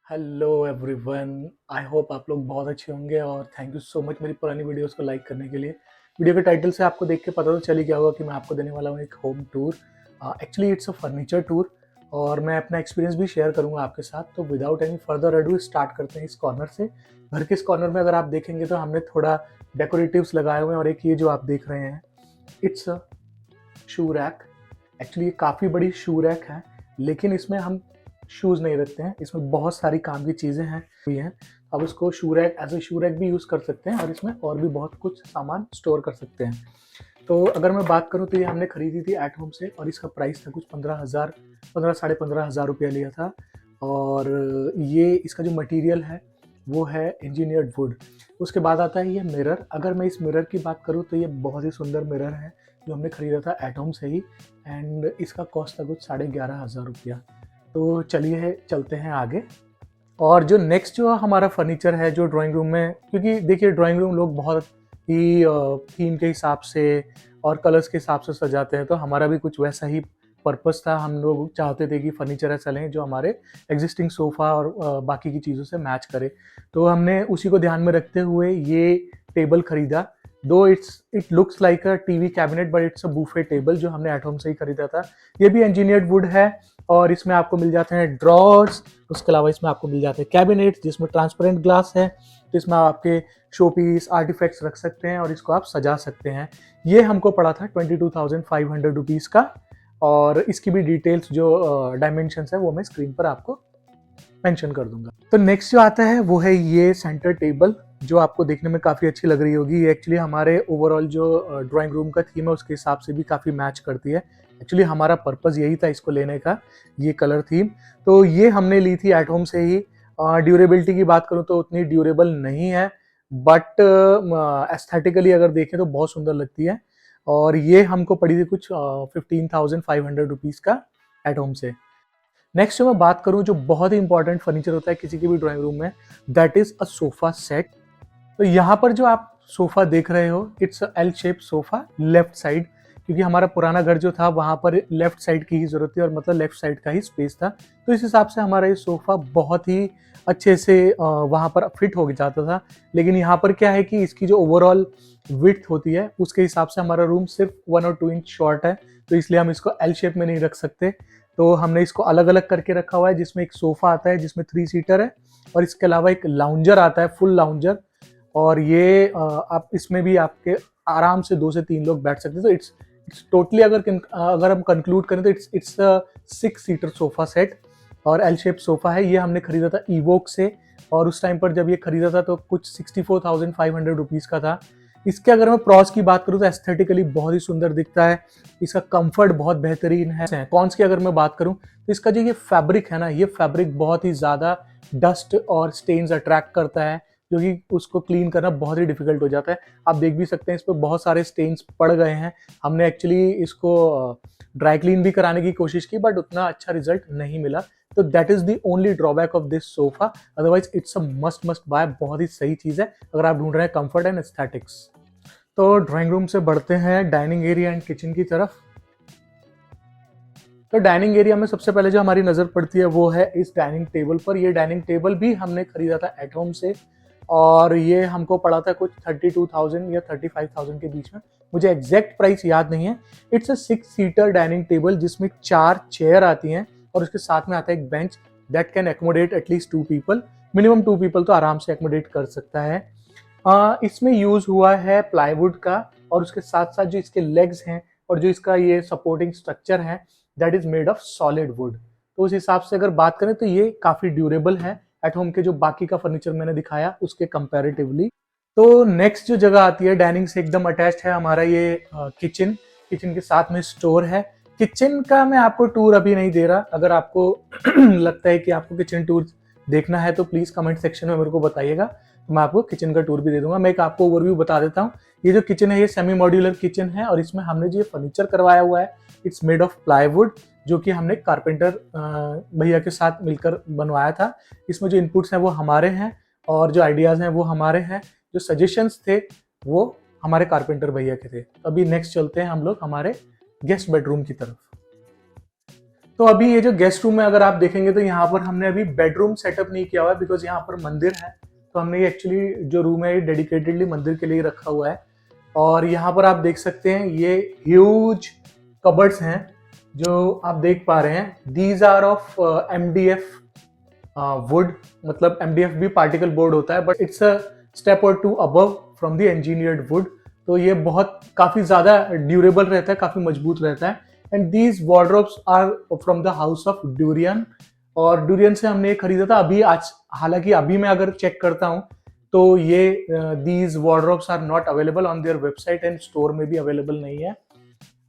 Hello everyone. I hope आप लोग बहुत अच्छे होंगे और थैंक यू सो मच मेरी पुरानी वीडियोस को लाइक करने के लिए। वीडियो के टाइटल से आपको देख के पता तो चल ही गया होगा कि मैं आपको देने वाला हूँ एक home tour. Actually it's a furniture tour और मैं अपना एक्सपीरियंस भी शेयर करूँगा आपके साथ। तो without any further ado start करते हैं इस कॉर्नर से। घर के इस कॉर्नर में अगर आप देखेंगे तो हमने थोड़ा डेकोरेटिव्स लगाए हुए हैं और एक ये जो आप देख रहे हैं it's a shoe rack. Actually ये काफ़ी बड़ी शू रैक है, लेकिन इसमें हम शूज़ नहीं रखते हैं। इसमें बहुत सारी काम की चीज़ें हैं हुई हैं। आप इसको shoe rack as a shoe rack भी यूज़ कर सकते हैं और इसमें और भी बहुत कुछ सामान स्टोर कर सकते हैं। तो अगर मैं बात करूँ तो ये हमने खरीदी थी एट होम से और इसका प्राइस था कुछ 15,000, 15 साढ़े 15 हज़ार रुपया लिया था। और ये इसका जो मटेरियल है वो है इंजीनियर्ड वुड। उसके बाद आता है ये मिरर। अगर मैं इस मिरर की बात करूँ तो ये बहुत ही सुंदर मिरर है जो हमने खरीदा था एट होम से ही एंड इसका कॉस्ट था कुछ 11,500 रुपया। तो चलिए चलते हैं आगे। और जो नेक्स्ट जो हमारा फर्नीचर है जो ड्राइंग रूम में, क्योंकि देखिए ड्राइंग रूम लोग बहुत ही थीम के हिसाब से और कलर्स के हिसाब से सजाते हैं, तो हमारा भी कुछ वैसा ही पर्पस था। हम लोग चाहते थे कि फर्नीचर ऐसा लें जो हमारे एग्जिस्टिंग सोफ़ा और बाकी की चीज़ों से मैच करे। तो हमने उसी को ध्यान में रखते हुए ये टेबल खरीदा। दो it looks like a TV cabinet but it's a buffet table जो हमने एट होम से ही खरीदा था। ये भी इंजीनियर्ड वुड है और इसमें आपको मिल जाते हैं ड्रॉर्स। उसके अलावा इसमें आपको मिल जाते हैं कैबिनेट जिसमें ट्रांसपेरेंट ग्लास है, जिसमें आप आपके शो पीस आर्टिफैक्ट्स रख सकते हैं और इसको आप सजा सकते हैं। ये हमको पड़ा था 22,500 रुपीज़ का और इसकी भी डिटेल्स जो डायमेंशंस है वो मैं स्क्रीन पर आपको मेंशन कर दूंगा। तो नेक्स्ट जो आता है वो है ये सेंटर टेबल जो आपको देखने में काफ़ी अच्छी लग रही होगी। ये एक्चुअली हमारे ओवरऑल जो ड्राइंग रूम का थीम है उसके हिसाब से भी काफ़ी मैच करती है। एक्चुअली हमारा पर्पज़ यही था इसको लेने का, ये कलर थीम। तो ये हमने ली थी एट होम से ही। ड्यूरेबिलिटी की बात करूँ तो उतनी ड्यूरेबल नहीं है, बट एस्थेटिकली अगर देखें तो बहुत सुंदर लगती है। और ये हमको पड़ी थी कुछ 15,500 रुपीज़ का एट होम से। नेक्स्ट जो मैं बात करूं जो बहुत ही इंपॉर्टेंट फर्नीचर होता है किसी के भी ड्राइंग रूम में, that is a sofa set. तो यहाँ पर जो आप सोफा देख रहे हो it's L shape sofa left side, क्योंकि हमारा पुराना घर जो था वहां पर लेफ्ट साइड की ही जरूरत थी और मतलब लेफ्ट साइड का ही स्पेस था। तो इस हिसाब से हमारा ये सोफा बहुत ही अच्छे से वहां पर फिट हो जाता था। लेकिन यहाँ पर क्या है कि इसकी जो ओवरऑल विड्थ होती है उसके हिसाब से हमारा रूम सिर्फ 1 और 2 इंच शॉर्ट है, तो इसलिए हम इसको एल शेप में नहीं रख सकते। तो हमने इसको अलग अलग करके रखा हुआ है जिसमें एक सोफा आता है जिसमें 3 सीटर है और इसके अलावा एक लाउंजर आता है, फुल लाउंजर। और ये आप इसमें भी आपके आराम से 2 से 3 लोग बैठ सकते हैं। तो इट्स टोटली अगर हम कंक्लूड करें तो इट्स 6 सीटर सोफा सेट और एल शेप सोफा है। ये हमने खरीदा था इवोक से और उस टाइम पर जब ये खरीदा था तो कुछ 64,500 रुपीज़ का था। इसके अगर मैं प्रॉस की बात करूँ तो एस्थेटिकली बहुत ही सुंदर दिखता है। इसका कंफर्ट बहुत बेहतरीन है। कॉन्स की अगर मैं बात करूँ तो इसका जो ये फैब्रिक है ना, ये फैब्रिक बहुत ही ज़्यादा डस्ट और स्टेन्स अट्रैक्ट करता है, जो कि उसको क्लीन करना बहुत ही डिफिकल्ट हो जाता है। आप देख भी सकते हैं इस पर बहुत सारे स्टेन्स पड़ गए हैं। हमने एक्चुअली इसको ड्राई क्लीन भी कराने की कोशिश की बट उतना अच्छा रिजल्ट नहीं मिला। तो that is the only drawback of this sofa. Otherwise it's a must buy, बहुत ही सही चीज़ है अगर आप ढूंढ रहे हैं कंफर्ट एंड एस्थेटिक्स। तो ड्राइंग रूम से बढ़ते हैं डाइनिंग एरिया एंड किचन की तरफ। तो डाइनिंग एरिया में सबसे पहले जो हमारी नज़र पड़ती है वो है इस डाइनिंग टेबल पर। ये डाइनिंग टेबल भी हमने खरीदा था एट होम से और ये हमको पड़ा था कुछ 32,000 या 35,000 के बीच में, मुझे एग्जैक्ट प्राइस याद नहीं है। It's a 6 seater dining table जिसमें 4 चेयर आती हैं और उसके साथ में आता है एक bench that can accommodate at least 2 people. Minimum 2 people तो आराम से एकोमोडेट कर सकता है। इसमें यूज हुआ है प्लाईवुड का और उसके साथ साथ जो इसके लेग्स हैं और जो इसका ये सपोर्टिंग स्ट्रक्चर है that is made of solid wood. तो उस हिसाब से अगर बात करें तो ये काफी ड्यूरेबल है एट होम के जो बाकी का फर्नीचर मैंने दिखाया उसके कंपैरेटिवली। तो नेक्स्ट जो जगह आती है डाइनिंग से एकदम अटैच्ड है हमारा ये किचन। किचन के साथ में स्टोर है। किचन का मैं आपको टूर अभी नहीं दे रहा। अगर आपको लगता है कि आपको किचन टूर देखना है तो प्लीज कमेंट सेक्शन में मेरे को बताइएगा, तो मैं आपको किचन का टूर भी दे दूंगा। मैं एक आपको ओवरव्यू बता देता हूँ। ये जो किचन है ये सेमी मॉड्यूलर किचन है और इसमें हमने जो फर्नीचर करवाया हुआ है इट्स मेड ऑफ प्लाईवुड, जो कि हमने कारपेंटर भैया के साथ मिलकर बनवाया था। इसमें जो इनपुट्स हैं वो हमारे हैं और जो आइडियाज़ हैं वो हमारे हैं, जो सजेशंस थे वो हमारे कारपेंटर भैया के थे। अभी नेक्स्ट चलते हैं हम लोग हमारे गेस्ट बेडरूम की तरफ। तो अभी ये जो गेस्ट रूम है अगर आप देखेंगे तो यहाँ पर हमने अभी बेडरूम सेटअप नहीं किया हुआ है बिकॉज यहाँ पर मंदिर है, तो हमने ये एक्चुअली जो रूम है ये डेडिकेटेडली मंदिर के लिए रखा हुआ है। और यहाँ पर आप देख सकते हैं ये ह्यूज कबर्ड्स हैं जो आप देख पा रहे हैं। These are of MDF wood, मतलब MDF भी पार्टिकल बोर्ड होता है but it's a step or two above from the engineered wood. तो ये बहुत काफी ज्यादा ड्यूरेबल रहता है, काफी मजबूत रहता है। And these wardrobes are from the house of Durian, और डूरियन से हमने ये खरीदा था अभी आज। हालांकि अभी मैं अगर चेक करता हूँ तो ये these wardrobes are not available on their website and store में भी अवेलेबल नहीं है।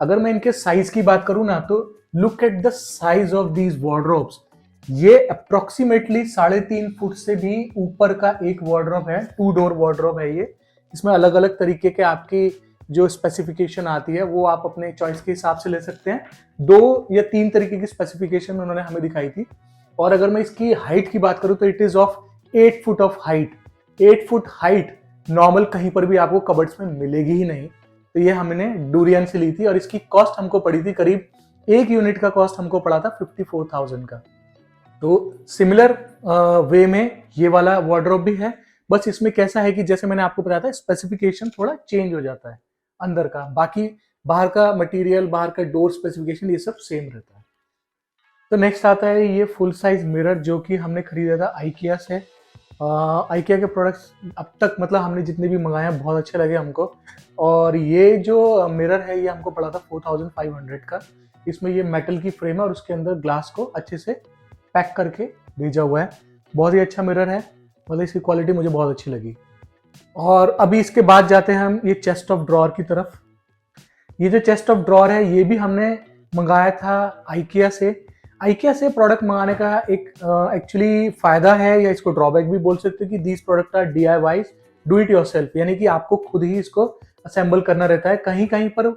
अगर मैं इनके साइज की बात करूँ ना तो look at the size of these wardrobes. ये अप्रोक्सीमेटली 3.5 फुट से भी ऊपर का एक वार्डरोब है, 2 डोर वार्डरोब है ये। इसमें अलग अलग तरीके के आपकी जो स्पेसिफिकेशन आती है वो आप अपने चॉइस के हिसाब से ले सकते हैं। 2 या 3 तरीके की स्पेसिफिकेशन उन्होंने हमें दिखाई थी। और अगर मैं इसकी हाइट की बात करूं तो it is of 8 foot of height. 8 foot height normal कहीं पर भी आपको कबर्ड्स में मिलेगी ही नहीं। तो ये हमने डूरियन से ली थी और इसकी कॉस्ट हमको पड़ी थी करीब, एक यूनिट का कॉस्ट हमको पड़ा था 54,000 का। तो सिमिलर वे में ये वाला वार्डरोब भी है, बस इसमें कैसा है कि जैसे मैंने आपको बताया था स्पेसिफिकेशन थोड़ा चेंज हो जाता है अंदर का, बाकी बाहर का मटेरियल, बाहर का डोर स्पेसिफिकेशन ये सब सेम रहता है। तो नेक्स्ट आता है ये फुल साइज मिरर जो कि हमने खरीदा था आइकिया से। आइकिया के प्रोडक्ट्स अब तक मतलब हमने जितने भी मंगाए हैं बहुत अच्छे लगे हमको। और ये जो मिरर है ये हमको पड़ा था 4500 का। इसमें ये मेटल की फ्रेम है और उसके अंदर ग्लास को अच्छे से पैक करके भेजा हुआ है। बहुत ही अच्छा मिरर है, मतलब इसकी क्वालिटी मुझे बहुत अच्छी लगी। और अभी इसके बाद जाते हैं हम ये चेस्ट ऑफ ड्रॉर की तरफ। ये जो चेस्ट ऑफ ड्रॉर है ये भी हमने मंगाया था आइकिया से। आइकिया से प्रोडक्ट मंगाने का एक एक्चुअली फायदा है या इसको ड्रॉबैक भी बोल सकते हो कि these product are DIY, do it yourself, यानी कि आपको खुद ही इसको असेंबल करना रहता है। कहीं कहीं पर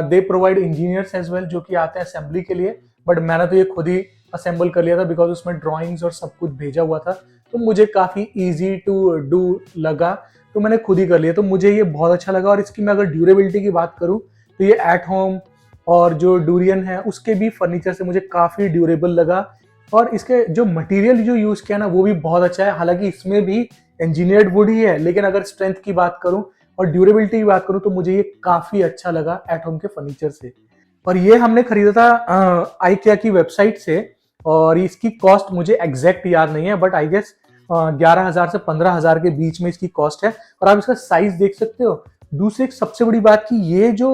they provide engineers as well जो कि आते हैं असेंबली के लिए, बट मैंने तो ये खुद ही असेंबल कर लिया था बिकॉज उसमें ड्राइंग्स और सब कुछ भेजा हुआ था, तो मुझे काफी इजी टू डू लगा, तो मैंने खुद ही कर लिया। तो मुझे ये बहुत अच्छा लगा। और इसकी मैं अगर ड्यूरेबिलिटी की बात करूँ तो ये एट होम और जो डूरियन है उसके भी फर्नीचर से मुझे काफी ड्यूरेबल लगा। और इसके जो मटेरियल जो यूज किया ना वो भी बहुत अच्छा है। हालांकि इसमें भी इंजीनियर्ड वुड ही है, लेकिन अगर स्ट्रेंथ की बात करूं और ड्यूरेबिलिटी की बात करूं तो मुझे ये काफी अच्छा लगा एट होम के फर्नीचर से। और ये हमने खरीदा था आइकिया की वेबसाइट से, और इसकी कॉस्ट मुझे एग्जैक्ट याद नहीं है बट आई गेस 11,000 से 15,000 के बीच में इसकी कॉस्ट है। और आप इसका साइज देख सकते हो। दूसरी एक सबसे बड़ी बात कि ये जो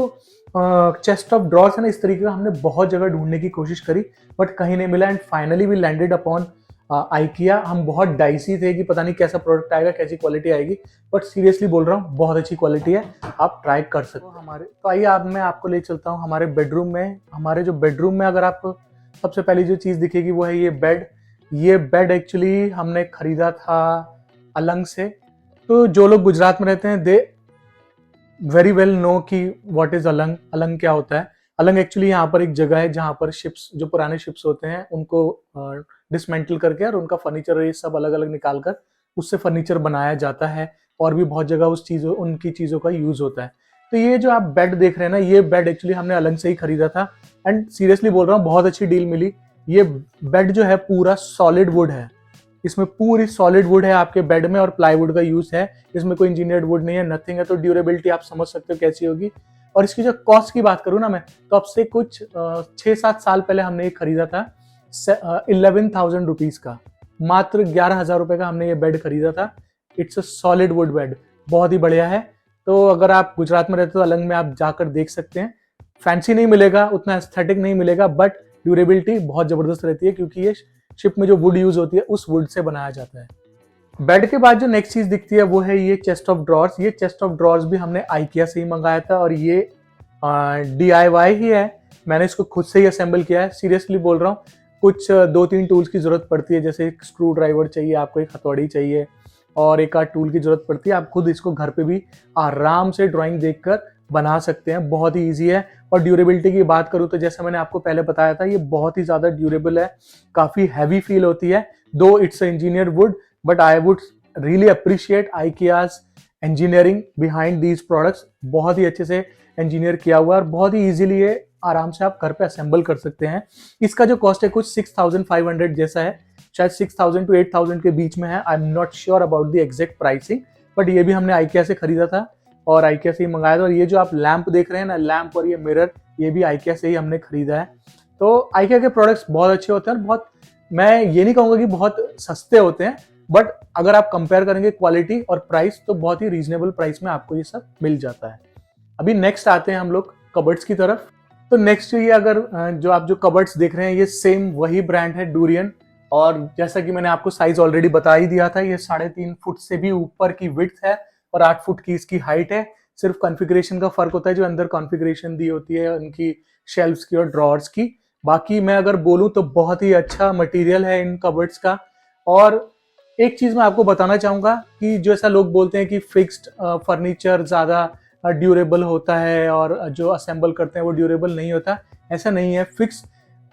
चेस्ट ऑफ ड्रॉर्स है ना, इस तरीके का हमने बहुत जगह ढूंढने की कोशिश करी बट कहीं नहीं मिला। And finally we landed upon IKEA. हम बहुत डाइसी थे कि पता नहीं कैसा प्रोडक्ट आएगा, कैसी क्वालिटी आएगी, बट सीरियसली बोल रहा हूँ बहुत अच्छी क्वालिटी है, आप ट्राई कर सकते हो हमारे। तो आइए अब मैं आपको ले चलता हूँ हमारे बेडरूम में। हमारे जो बेडरूम में अगर आप सबसे पहली जो चीज़ दिखेगी वो है ये बेड। ये बेड एक्चुअली हमने खरीदा था अलंग से। तो जो लोग गुजरात में रहते हैं दे वेरी वेल नो कि व्हाट इज अलंग। अलंग क्या होता है? अलंग एक्चुअली यहाँ पर एक जगह है जहाँ पर शिप्स, जो पुराने शिप्स होते हैं उनको डिसमेंटल करके और उनका फर्नीचर ये सब अलग अलग निकाल कर उससे फर्नीचर बनाया जाता है। और भी बहुत जगह उनकी चीज़ों का यूज होता है। तो ये जो आप बेड देख रहे हैं ना, ये बेड एक्चुअली हमने अलंग से ही खरीदा था। एंड सीरियसली बोल रहा हूँ बहुत अच्छी डील मिली। ये बेड जो है पूरा सॉलिड वुड है, इसमें पूरी सॉलिड वुड है आपके बेड में और प्लाईवुड का यूज है, इसमें कोई इंजीनियर्ड वुड नहीं है, नथिंग है। तो ड्यूरेबिलिटी आप समझ सकते हो कैसी होगी। और इसकी जो कॉस्ट की बात करूँ ना मैं, तो अब से कुछ 6-7 साल पहले हमने ये खरीदा था 11,000 रुपीज का। मात्र 11,000 रुपए का हमने ये बेड खरीदा था। It's a solid wood bed, बहुत ही बढ़िया है। तो अगर आप गुजरात में रहते हो तो अलंग में आप जाकर देख सकते हैं। फैंसी नहीं मिलेगा, उतना एस्थेटिक नहीं मिलेगा, बट ड्यूरेबिलिटी बहुत जबरदस्त रहती है क्योंकि ये शिप में जो वुड यूज होती है उस वुड से बनाया जाता है। बेड के बाद जो नेक्स्ट चीज दिखती है वो है ये चेस्ट ऑफ ड्रॉर्स। ये चेस्ट ऑफ ड्रॉर्स भी हमने आइकिया से ही मंगाया था और ये DIY ही है। मैंने इसको खुद से ही असेंबल किया है। सीरियसली बोल रहा हूँ, कुछ 2-3 टूल्स की जरूरत पड़ती है, जैसे एक स्क्रू ड्राइवर चाहिए आपको, एक हथौड़ी चाहिए और एक आध टूल की जरूरत पड़ती है। आप खुद इसको घर पे भी आराम से ड्राइंग देखकर बना सकते हैं, बहुत ही ईजी है। और ड्यूरेबिलिटी की बात करूँ तो जैसे मैंने आपको पहले बताया था, ये बहुत ही ज़्यादा ड्यूरेबल है, काफ़ी हैवी फील होती है। Though it's engineer wood, but I would really appreciate IKEA's engineering behind these products. बहुत ही अच्छे से इंजीनियर किया हुआ है और बहुत ही इजीली ये आराम से आप घर पे असेंबल कर सकते हैं। इसका जो कॉस्ट है कुछ 6500 जैसा है, शायद 6000 टू 8000 के बीच में है। I am not sure about the exact pricing, but ये भी हमने आइकिया से खरीदा था और आइकिया से ही मंगाया था। और ये जो आप लैंप देख रहे हैं ना, लैंप और ये मिरर, ये भी आइकिया से ही हमने खरीदा है। तो आइकिया के प्रोडक्ट्स बहुत अच्छे होते हैं और बहुत, मैं ये नहीं कहूंगा कि बहुत सस्ते होते हैं, बट अगर आप कंपेयर करेंगे क्वालिटी और प्राइस तो बहुत ही रीजनेबल प्राइस में आपको ये सब मिल जाता है। अभी नेक्स्ट आते हैं हम लोग कबर्ड्स की तरफ। तो नेक्स्ट ये अगर जो आप जो कबर्ड्स देख रहे हैं ये सेम वही ब्रांड है डूरियन, और जैसा कि मैंने आपको साइज ऑलरेडी बता ही दिया था, ये 3.5 फुट से भी ऊपर की विड्थ है और 8 फुट की इसकी हाइट है। सिर्फ कॉन्फ़िगरेशन का फर्क होता है, जो अंदर कॉन्फ़िगरेशन दी होती है उनकी शेल्फ्स की और ड्रॉर्स की। बाकी मैं अगर बोलूं तो बहुत ही अच्छा मटेरियल है इन कबर्ड्स का। और एक चीज मैं आपको बताना चाहूंगा कि जो ऐसा लोग बोलते हैं कि फिक्स्ड फर्नीचर ज्यादा ड्यूरेबल होता है और जो असेंबल करते हैं वो ड्यूरेबल नहीं होता, ऐसा नहीं है। फिक्स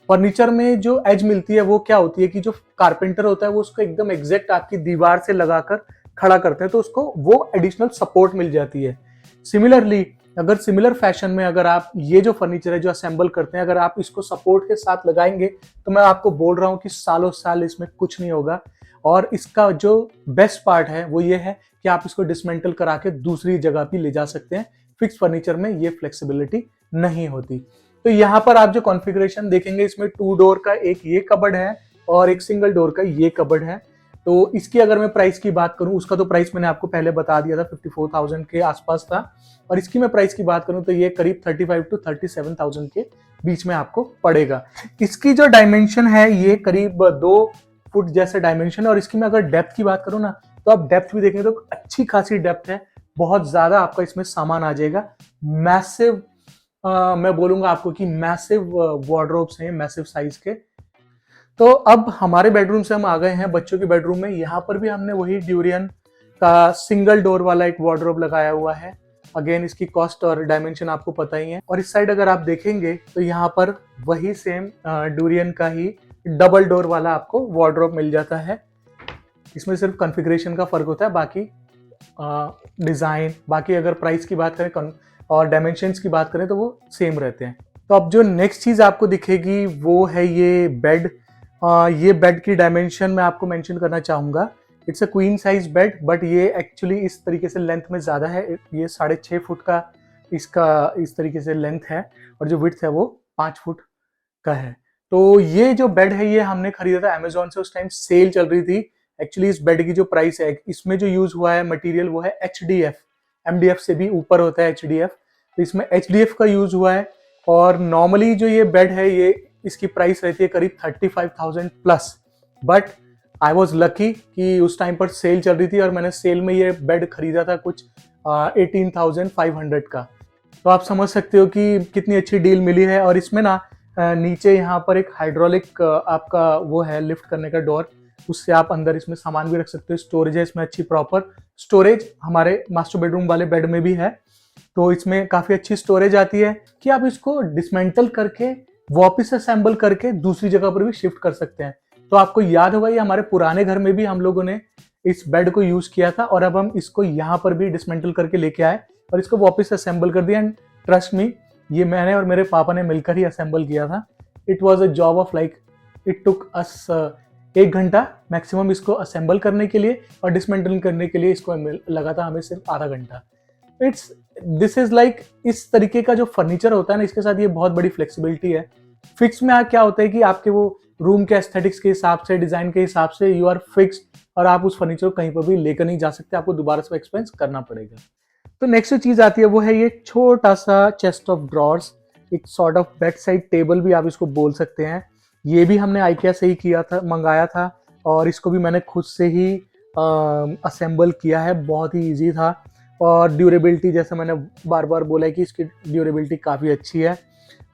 फर्नीचर में जो एज मिलती है वो क्या होती है कि जो कारपेंटर होता है वो उसको एकदम एग्जैक्ट आपकी दीवार से लगाकर खड़ा करते हैं, तो उसको वो एडिशनल सपोर्ट मिल जाती है। सिमिलरली अगर सिमिलर फैशन में अगर आप ये जो फर्नीचर है जो असेंबल करते हैं, अगर आप इसको सपोर्ट के साथ लगाएंगे तो मैं आपको बोल रहा हूँ कि सालों साल इसमें कुछ नहीं होगा। और इसका जो बेस्ट पार्ट है वो ये है कि आप इसको डिसमेंटल करा के दूसरी जगह भी ले जा सकते हैं। फिक्स फर्नीचर में ये फ्लेक्सिबिलिटी नहीं होती। तो यहाँ पर आप जो कॉन्फ़िगरेशन देखेंगे इसमें 2 डोर का एक ये कबर्ड है और एक सिंगल डोर का ये कबर्ड है। तो इसकी अगर मैं प्राइस की बात करूं, उसका तो प्राइस मैंने आपको पहले बता दिया था, 54,000 के आसपास था। और इसकी मैं प्राइस की बात करूं तो ये करीब 35 टू 37,000 के बीच में आपको पड़ेगा। इसकी जो डायमेंशन है ये करीब 2 फुट जैसे डायमेंशन है। और इसकी मैं अगर डेप्थ की बात करूं ना, तो आप डेप्थ भी देखेंगे तो अच्छी खासी डेप्थ है, बहुत ज्यादा आपका इसमें सामान आ जाएगा। मैसिव, मैं बोलूंगा आपको कि मैसिव वार्डरोब्स हैं, मैसिव साइज के। तो अब हमारे बेडरूम से हम आ गए हैं बच्चों के बेडरूम में। यहाँ पर भी हमने वही ड्यूरियन का सिंगल डोर वाला एक वार्डरोब लगाया हुआ है। अगेन इसकी कॉस्ट और डायमेंशन आपको पता ही है। और इस साइड अगर आप देखेंगे तो यहाँ पर वही सेम ड्यूरियन का ही डबल डोर वाला आपको वार्डरोब मिल जाता है। इसमें सिर्फ कॉन्फ़िगरेशन का फर्क होता है, बाकी डिजाइन, बाकी अगर प्राइस की बात करें और डायमेंशंस की बात करें तो वो सेम रहते हैं। तो अब जो नेक्स्ट चीज आपको दिखेगी वो है ये बेड। ये बेड की डायमेंशन मैं आपको मेंशन करना चाहूंगा। It's a queen size bed, but ये एक्चुअली इस तरीके से लेंथ में ज्यादा है। ये 6.5 फुट का इसका इस तरीके से लेंथ है और जो विड्थ है वो 5 फुट का है। तो ये जो बेड है ये हमने खरीदा था अमेजोन से, उस टाइम सेल चल रही थी। एक्चुअली इस बेड की जो प्राइस है, इसमें जो यूज हुआ है मटेरियल वो है HDF, MDF से भी ऊपर होता है HDF, तो इसमें HDF का यूज हुआ है। और नॉर्मली जो ये बेड है ये इसकी प्राइस रहती है करीब 35,000 plus, but I was lucky कि उस टाइम पर सेल चल रही थी और मैंने सेल में ये बेड खरीदा था कुछ 18,500 का। तो आप समझ सकते हो कि कितनी अच्छी डील मिली है। और इसमें ना नीचे यहाँ पर एक हाइड्रोलिक आपका वो है लिफ्ट करने का डोर, उससे आप अंदर इसमें सामान भी रख सकते हो। स्टोरेज है इसमें, अच्छी प्रॉपर स्टोरेज हमारे मास्टर बेडरूम वाले बेड में भी है। तो इसमें काफी अच्छी स्टोरेज आती है कि आप इसको डिसमेंटल करके वापस असेंबल करके दूसरी जगह पर भी शिफ्ट कर सकते हैं। तो आपको याद होगा ये हमारे पुराने घर में भी हम लोगों ने इस बेड को यूज किया था और अब हम इसको यहाँ पर भी डिसमेंटल करके लेके आए और इसको वापस असेंबल कर दिया। एंड ट्रस्ट मी, ये मैंने और मेरे पापा ने मिलकर ही असेंबल किया था। It was a job of like, it took us 1 घंटा मैक्सिमम इसको असेंबल करने के लिए, और डिसमेंटल करने के लिए इसको लगा था हमें सिर्फ आधा घंटा। दिस इज लाइक इस तरीके का जो फर्नीचर होता है ना, इसके साथ ये बहुत बड़ी फ्लेक्सिबिलिटी है। फिक्स में क्या होता है कि आपके वो रूम के एस्थेटिक्स के हिसाब से, डिजाइन के हिसाब से यू आर फिक्स्ड, और आप उस फर्नीचर को कहीं पर भी लेकर नहीं जा सकते, आपको दोबारा से एक्सपेंस करना पड़ेगा। तो नेक्स्ट जो चीज आती है वो है ये छोटा सा चेस्ट ऑफ ड्रॉर्स, एक sort of bed side table भी आप इसको बोल सकते हैं। ये भी हमने आइकिया से ही किया था, मंगाया था, और इसको भी मैंने खुद से ही असेंबल किया है। बहुत ही इजी था और ड्यूरेबिलिटी, जैसे मैंने बार बार बोला है कि इसकी ड्यूरेबिलिटी काफ़ी अच्छी है।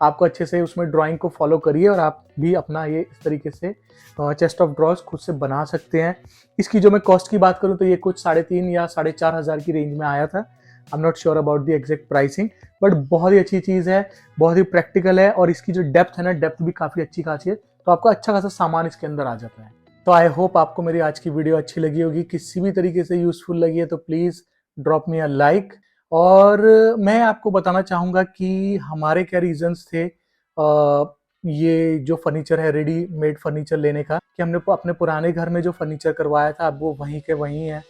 आपको अच्छे से उसमें ड्राइंग को फॉलो करिए और आप भी अपना ये इस तरीके से चेस्ट ऑफ ड्रॉर्स खुद से बना सकते हैं। इसकी जो मैं कॉस्ट की बात करूं तो ये कुछ 3,500 या 4,500 की रेंज में आया था। I am not sure about the exact pricing, but बहुत ही अच्छी चीज़ है, बहुत ही प्रैक्टिकल है, और इसकी जो डेप्थ है ना, डेप्थ भी काफ़ी अच्छी खासी है, तो आपको अच्छा खासा सामान इसके अंदर आ जाता है। तो आई होप आपको मेरी आज की वीडियो अच्छी लगी होगी, किसी भी तरीके से यूजफुल लगी है तो please drop me a like, और मैं आपको बताना चाहूँगा कि हमारे क्या रीज़न्स थे ये जो फर्नीचर है रेडीमेड फर्नीचर लेने का, कि हमने अपने पुराने घर में जो फर्नीचर करवाया था अब वो वहीं के वहीं है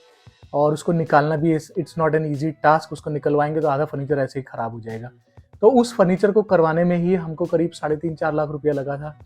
और उसको निकालना भी it's not an easy task. उसको निकलवाएंगे तो आधा फर्नीचर ऐसे ही ख़राब हो जाएगा। तो उस फर्नीचर को करवाने में ही हमको करीब 3.5-4 लाख रुपया लगा था।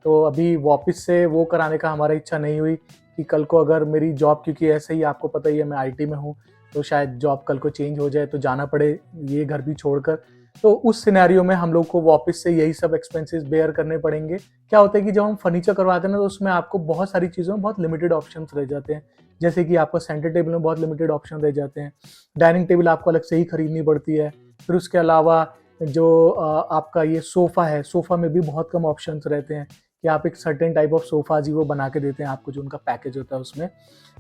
तो अभी वापस से वो कराने का हमारा इच्छा नहीं हुई कि कल को अगर मेरी जॉब, क्योंकि ऐसे ही आपको पता ही है मैं आईटी में हूँ, तो शायद जॉब कल को चेंज हो जाए तो जाना पड़े ये घर भी छोड़कर। तो उस सिनेरियो में हम लोग को वापस से यही सब एक्सपेंसेस बेयर करने पड़ेंगे। क्या होता है कि जब हम फर्नीचर करवाते हैं ना तो उसमें आपको बहुत सारी चीज़ों में बहुत लिमिटेड ऑप्शंस रह जाते हैं। जैसे कि आपको सेंटर टेबल में बहुत लिमिटेड ऑप्शन रह जाते हैं, डाइनिंग टेबल आपको अलग से ही खरीदनी पड़ती है। फिर उसके अलावा जो आपका ये सोफ़ा है, सोफ़ा में भी बहुत कम ऑप्शंस रहते हैं कि आप एक सर्टेन टाइप ऑफ सोफ़ाज़ ही वो बना के देते हैं आपको, जो उनका पैकेज होता है उसमें।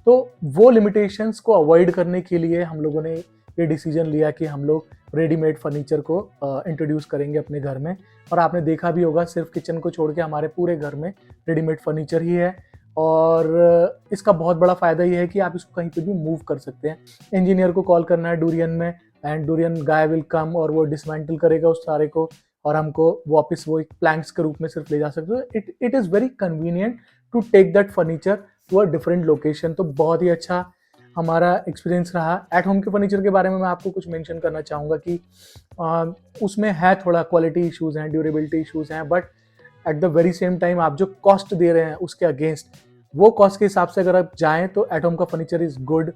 तो वो लिमिटेशंस को अवॉइड करने के लिए हम लोगों ने ये डिसीजन लिया कि हम लोग रेडीमेड फर्नीचर को इंट्रोड्यूस करेंगे अपने घर में। और आपने देखा भी होगा सिर्फ किचन को छोड़ के हमारे पूरे घर में रेडीमेड फर्नीचर ही है। और इसका बहुत बड़ा फ़ायदा ये है कि आप इसको कहीं पे भी मूव कर सकते हैं। इंजीनियर को कॉल करना है डूरियन में and durian guy will come और वो डिसमेंटल करेगा उस सारे को और हमको वापस वो एक प्लैंक्स के रूप में सिर्फ ले जा सकते हो। It is very convenient to take that furniture to a different location. तो बहुत ही अच्छा हमारा एक्सपीरियंस रहा। एट होम के फर्नीचर के बारे में मैं आपको कुछ मेंशन करना चाहूँगा कि उसमें है थोड़ा क्वालिटी इश्यूज़ हैं, ड्यूरेबिलिटी इश्यूज़ हैं, but at the very same time आप जो कॉस्ट दे रहे हैं उसके अगेंस्ट, वो कॉस्ट के हिसाब से अगर आप जाएँ तो एट होम का furniture is good,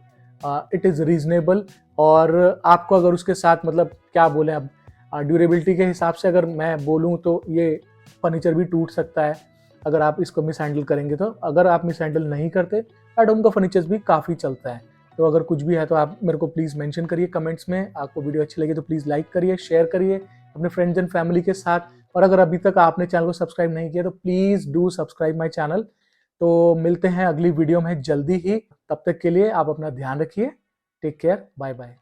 it is reasonable. और आपको अगर उसके साथ मतलब क्या बोलें अब, ड्यूरेबिलिटी के हिसाब से अगर मैं बोलूँ तो ये फर्नीचर भी टूट सकता है अगर आप इसको मिस हैंडल करेंगे। तो अगर आप मिस हैंडल नहीं करते एट होम का फर्नीचर भी काफ़ी चलता है। तो अगर कुछ भी है तो आप मेरे को प्लीज़ मेंशन करिए कमेंट्स में। आपको वीडियो अच्छी लगी तो प्लीज़ लाइक करिए, शेयर करिए अपने फ्रेंड्स एंड फैमिली के साथ। और अगर अभी तक आपने चैनल को सब्सक्राइब नहीं किया तो please do subscribe my channel. तो मिलते हैं अगली वीडियो में जल्दी ही। तब तक के लिए आप अपना ध्यान रखिए। Take care, bye bye.